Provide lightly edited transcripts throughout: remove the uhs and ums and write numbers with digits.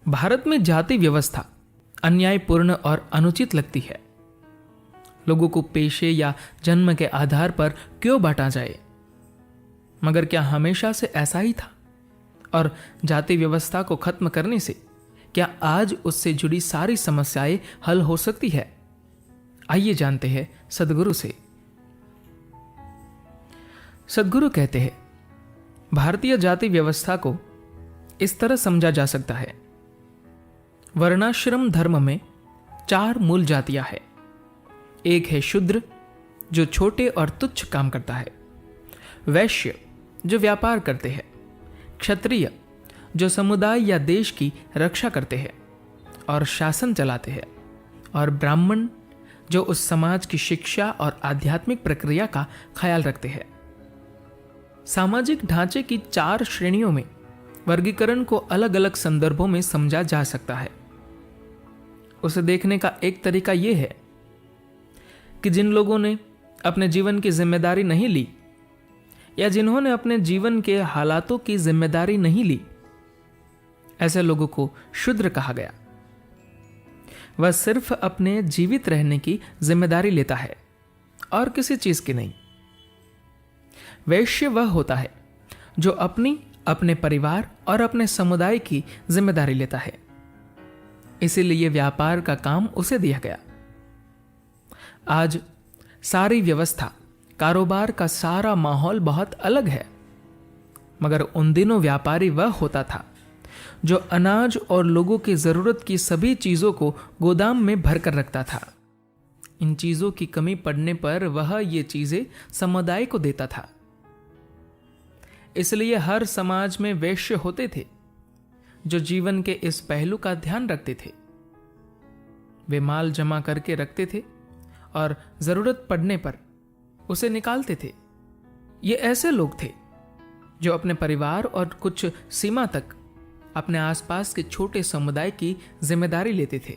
भारत में जाति व्यवस्था अन्यायपूर्ण और अनुचित लगती है। लोगों को पेशे या जन्म के आधार पर क्यों बांटा जाए? मगर क्या हमेशा से ऐसा ही था? और जाति व्यवस्था को खत्म करने से क्या आज उससे जुड़ी सारी समस्याएं हल हो सकती है? आइए जानते हैं सद्गुरु से। सद्गुरु कहते हैं, भारतीय जाति व्यवस्था को इस तरह समझा जा सकता है। वर्णाश्रम धर्म में 4 मूल जातियां हैं। एक है शूद्र, जो छोटे और तुच्छ काम करता है। वैश्य, जो व्यापार करते हैं। क्षत्रिय, जो समुदाय या देश की रक्षा करते हैं और शासन चलाते हैं। और ब्राह्मण, जो उस समाज की शिक्षा और आध्यात्मिक प्रक्रिया का ख्याल रखते हैं। सामाजिक ढांचे की 4 श्रेणियों में वर्गीकरण को अलग अलग संदर्भों में समझा जा सकता है। उसे देखने का एक तरीका यह है कि जिन लोगों ने अपने जीवन की जिम्मेदारी नहीं ली या जिन्होंने अपने जीवन के हालातों की जिम्मेदारी नहीं ली, ऐसे लोगों को शूद्र कहा गया। वह सिर्फ अपने जीवित रहने की जिम्मेदारी लेता है और किसी चीज की नहीं। वैश्य वह होता है जो अपने परिवार और अपने समुदाय की जिम्मेदारी लेता है, इसीलिए व्यापार का काम उसे दिया गया। आज सारी व्यवस्था, कारोबार का सारा माहौल बहुत अलग है, मगर उन दिनों व्यापारी वह होता था जो अनाज और लोगों की जरूरत की सभी चीजों को गोदाम में भरकर रखता था। इन चीजों की कमी पड़ने पर वह ये चीजें समुदाय को देता था। इसलिए हर समाज में वैश्य होते थे जो जीवन के इस पहलू का ध्यान रखते थे। वे माल जमा करके रखते थे और जरूरत पड़ने पर उसे निकालते थे। ये ऐसे लोग थे जो अपने परिवार और कुछ सीमा तक अपने आसपास के छोटे समुदाय की जिम्मेदारी लेते थे।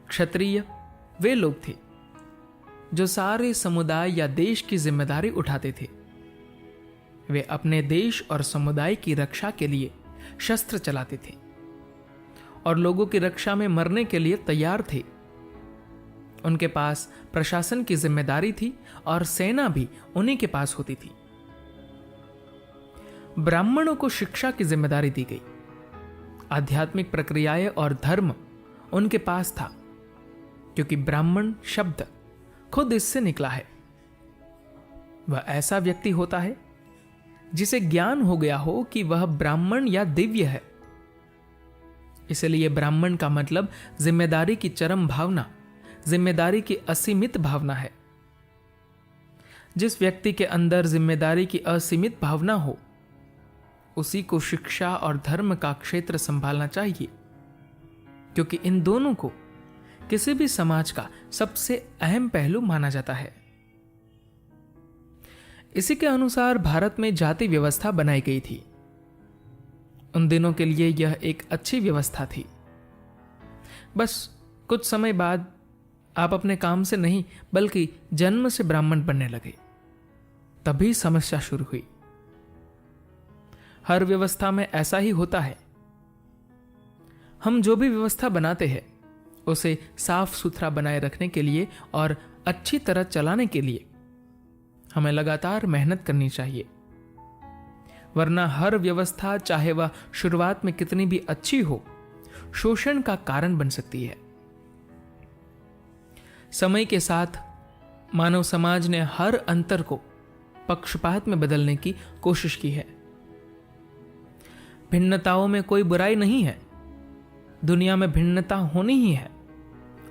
क्षत्रिय वे लोग थे जो सारे समुदाय या देश की जिम्मेदारी उठाते थे। वे अपने देश और समुदाय की रक्षा के लिए शस्त्र चलाते थे और लोगों की रक्षा में मरने के लिए तैयार थे। उनके पास प्रशासन की जिम्मेदारी थी और सेना भी उन्हीं के पास होती थी। ब्राह्मणों को शिक्षा की जिम्मेदारी दी गई। आध्यात्मिक प्रक्रियाएं और धर्म उनके पास था, क्योंकि ब्राह्मण शब्द खुद इससे निकला है। वह ऐसा व्यक्ति होता है जिसे ज्ञान हो गया हो कि वह ब्राह्मण या दिव्य है। इसलिए ब्राह्मण का मतलब जिम्मेदारी की चरम भावना, जिम्मेदारी की असीमित भावना है। जिस व्यक्ति के अंदर जिम्मेदारी की असीमित भावना हो, उसी को शिक्षा और धर्म का क्षेत्र संभालना चाहिए, क्योंकि इन दोनों को किसी भी समाज का सबसे अहम पहलू माना जाता है। इसी के अनुसार भारत में जाति व्यवस्था बनाई गई थी। उन दिनों के लिए यह एक अच्छी व्यवस्था थी। बस कुछ समय बाद आप अपने काम से नहीं बल्कि जन्म से ब्राह्मण बनने लगे, तभी समस्या शुरू हुई। हर व्यवस्था में ऐसा ही होता है। हम जो भी व्यवस्था बनाते हैं उसे साफ सुथरा बनाए रखने के लिए और अच्छी तरह चलाने के लिए हमें लगातार मेहनत करनी चाहिए, वरना हर व्यवस्था, चाहे वह शुरुआत में कितनी भी अच्छी हो, शोषण का कारण बन सकती है। समय के साथ मानव समाज ने हर अंतर को पक्षपात में बदलने की कोशिश की है। भिन्नताओं में कोई बुराई नहीं है। दुनिया में भिन्नता होनी ही है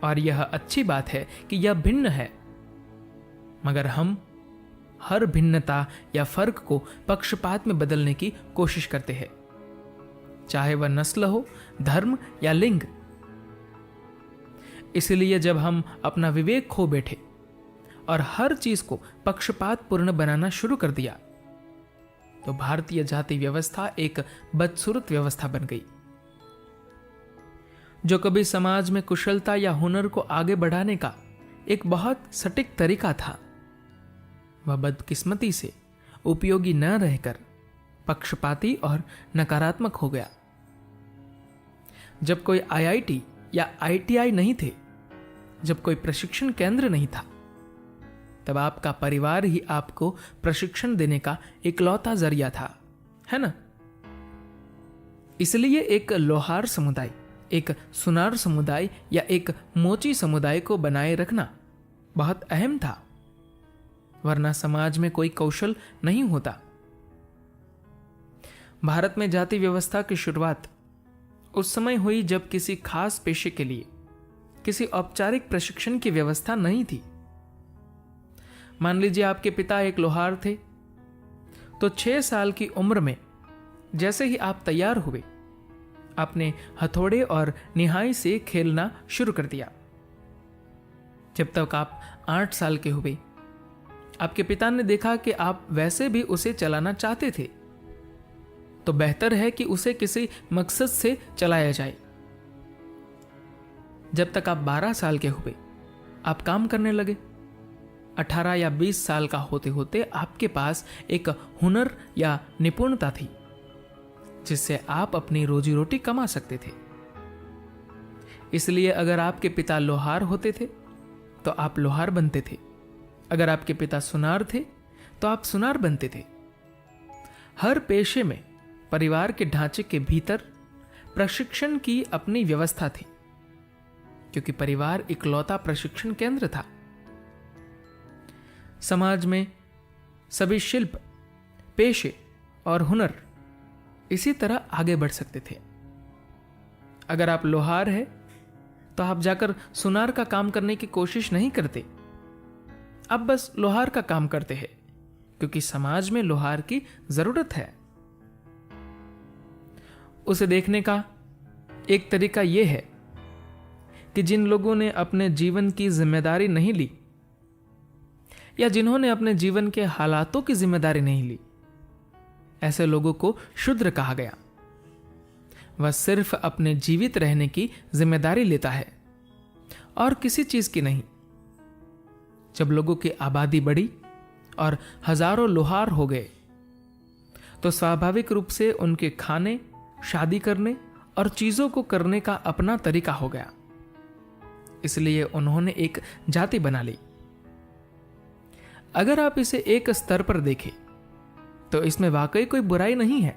और यह अच्छी बात है कि यह भिन्न है, मगर हम हर भिन्नता या फर्क को पक्षपात में बदलने की कोशिश करते हैं, चाहे वह नस्ल हो, धर्म या लिंग। इसलिए जब हम अपना विवेक खो बैठे और हर चीज को पक्षपात पूर्ण बनाना शुरू कर दिया, तो भारतीय जाति व्यवस्था एक बदसूरत व्यवस्था बन गई। जो कभी समाज में कुशलता या हुनर को आगे बढ़ाने का एक बहुत सटीक तरीका था, वह बदकिस्मती से उपयोगी न रहकर पक्षपाती और नकारात्मक हो गया। जब कोई आईआईटी या आईटीआई नहीं थे, जब कोई प्रशिक्षण केंद्र नहीं था, तब आपका परिवार ही आपको प्रशिक्षण देने का इकलौता जरिया था, है ना? इसलिए एक लोहार समुदाय, एक सुनार समुदाय या एक मोची समुदाय को बनाए रखना बहुत अहम था, वरना समाज में कोई कौशल नहीं होता। भारत में जाति व्यवस्था की शुरुआत उस समय हुई जब किसी खास पेशे के लिए किसी औपचारिक प्रशिक्षण की व्यवस्था नहीं थी। मान लीजिए आपके पिता एक लोहार थे, तो 6 साल की उम्र में जैसे ही आप तैयार हुए, आपने हथौड़े और निहाई से खेलना शुरू कर दिया। जब तक आप 8 साल के हुए, आपके पिता ने देखा कि आप वैसे भी उसे चलाना चाहते थे, तो बेहतर है कि उसे किसी मकसद से चलाया जाए। जब तक आप 12 साल के हुए, आप काम करने लगे। 18 या 20 साल का होते होते आपके पास एक हुनर या निपुणता थी, जिससे आप अपनी रोजी रोटी कमा सकते थे। इसलिए अगर आपके पिता लोहार होते थे तो आप लोहार बनते थे, अगर आपके पिता सुनार थे तो आप सुनार बनते थे। हर पेशे में परिवार के ढांचे के भीतर प्रशिक्षण की अपनी व्यवस्था थी, क्योंकि परिवार इकलौता प्रशिक्षण केंद्र था। समाज में सभी शिल्प, पेशे और हुनर इसी तरह आगे बढ़ सकते थे। अगर आप लोहार हैं तो आप जाकर सुनार का काम करने की कोशिश नहीं करते, आप बस लोहार का काम करते हैं, क्योंकि समाज में लोहार की जरूरत है। उसे देखने का एक तरीका यह है कि जिन लोगों ने अपने जीवन की जिम्मेदारी नहीं ली, या जिन्होंने अपने जीवन के हालातों की जिम्मेदारी नहीं ली, ऐसे लोगों को शूद्र कहा गया। वह सिर्फ अपने जीवित रहने की जिम्मेदारी लेता है और किसी चीज की नहीं। जब लोगों की आबादी बढ़ी और हजारों लोहार हो गए, तो स्वाभाविक रूप से उनके खाने, शादी करने और चीजों को करने का अपना तरीका हो गया। इसलिए उन्होंने एक जाति बना ली। अगर आप इसे एक स्तर पर देखें तो इसमें वाकई कोई बुराई नहीं है।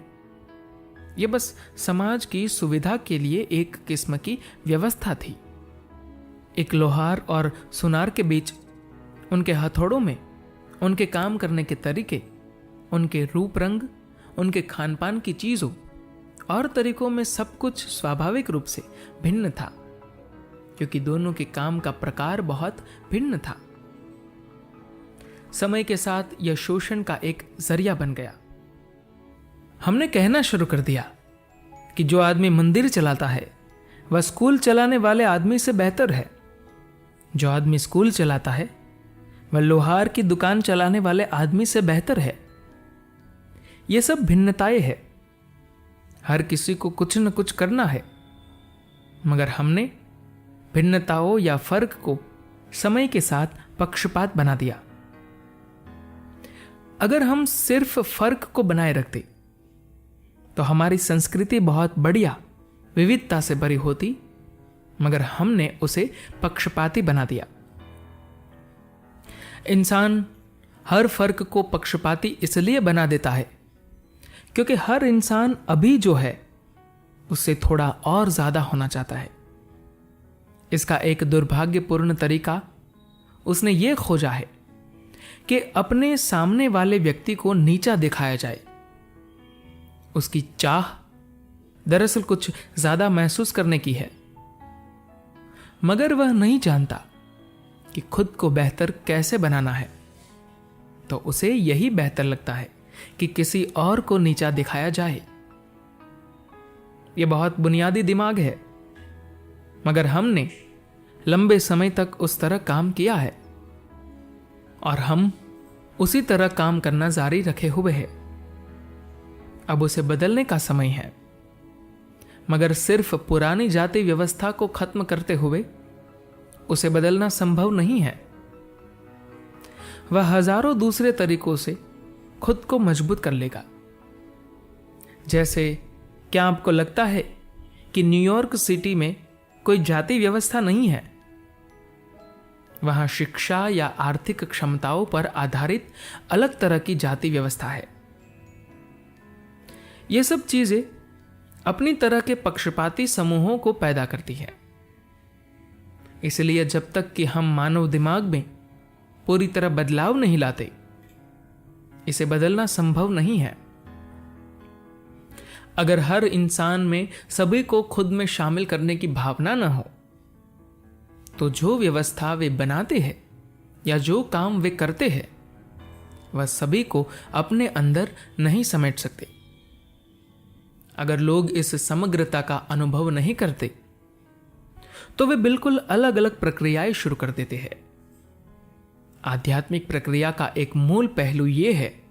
यह बस समाज की सुविधा के लिए एक किस्म की व्यवस्था थी। एक लोहार और सुनार के बीच उनके हथौड़ों में उनके काम करने के तरीके, उनके रूप रंग, उनके खान पान की चीजों और तरीकों में सब कुछ स्वाभाविक रूप से भिन्न था, क्योंकि दोनों के काम का प्रकार बहुत भिन्न था। समय के साथ यह शोषण का एक जरिया बन गया। हमने कहना शुरू कर दिया कि जो आदमी मंदिर चलाता है वह स्कूल चलाने वाले आदमी से बेहतर है। जो आदमी स्कूल चलाता है वह लोहार की दुकान चलाने वाले आदमी से बेहतर है। यह सब भिन्नताएं हैं। हर किसी को कुछ न कुछ करना है, मगर हमने भिन्नताओं या फर्क को समय के साथ पक्षपात बना दिया। अगर हम सिर्फ फर्क को बनाए रखते तो हमारी संस्कृति बहुत बढ़िया विविधता से भरी होती, मगर हमने उसे पक्षपाती बना दिया। इंसान हर फर्क को पक्षपाती इसलिए बना देता है क्योंकि हर इंसान अभी जो है उससे थोड़ा और ज्यादा होना चाहता है। इसका एक दुर्भाग्यपूर्ण तरीका उसने ये खोजा है कि अपने सामने वाले व्यक्ति को नीचा दिखाया जाए। उसकी चाह दरअसल कुछ ज्यादा महसूस करने की है, मगर वह नहीं जानता कि खुद को बेहतर कैसे बनाना है। तो उसे यही बेहतर लगता है कि किसी और को नीचा दिखाया जाए। यह बहुत बुनियादी दिमाग है, मगर हमने लंबे समय तक उस तरह काम किया है और हम उसी तरह काम करना जारी रखे हुए हैं। अब उसे बदलने का समय है, मगर सिर्फ पुरानी जाति व्यवस्था को खत्म करते हुए उसे बदलना संभव नहीं है। वह हजारों दूसरे तरीकों से खुद को मजबूत कर लेगा। जैसे, क्या आपको लगता है कि न्यूयॉर्क सिटी में कोई जाति व्यवस्था नहीं है। वहां शिक्षा या आर्थिक क्षमताओं पर आधारित अलग तरह की जाति व्यवस्था है। ये सब चीजें अपनी तरह के पक्षपाती समूहों को पैदा करती है। इसलिए जब तक कि हम मानव दिमाग में पूरी तरह बदलाव नहीं लाते, इसे बदलना संभव नहीं है। अगर हर इंसान में सभी को खुद में शामिल करने की भावना न हो, तो जो व्यवस्था वे बनाते हैं या जो काम वे करते हैं, वह सभी को अपने अंदर नहीं समेट सकते। अगर लोग इस समग्रता का अनुभव नहीं करते, तो वे बिल्कुल अलग अलग प्रक्रियाएं शुरू कर देते हैं। आध्यात्मिक प्रक्रिया का एक मूल पहलू यह है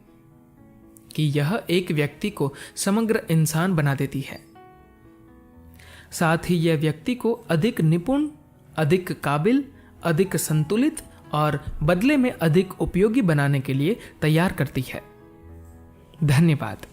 कि यह एक व्यक्ति को समग्र इंसान बना देती है। साथ ही यह व्यक्ति को अधिक निपुण, अधिक काबिल, अधिक संतुलित और बदले में अधिक उपयोगी बनाने के लिए तैयार करती है। धन्यवाद।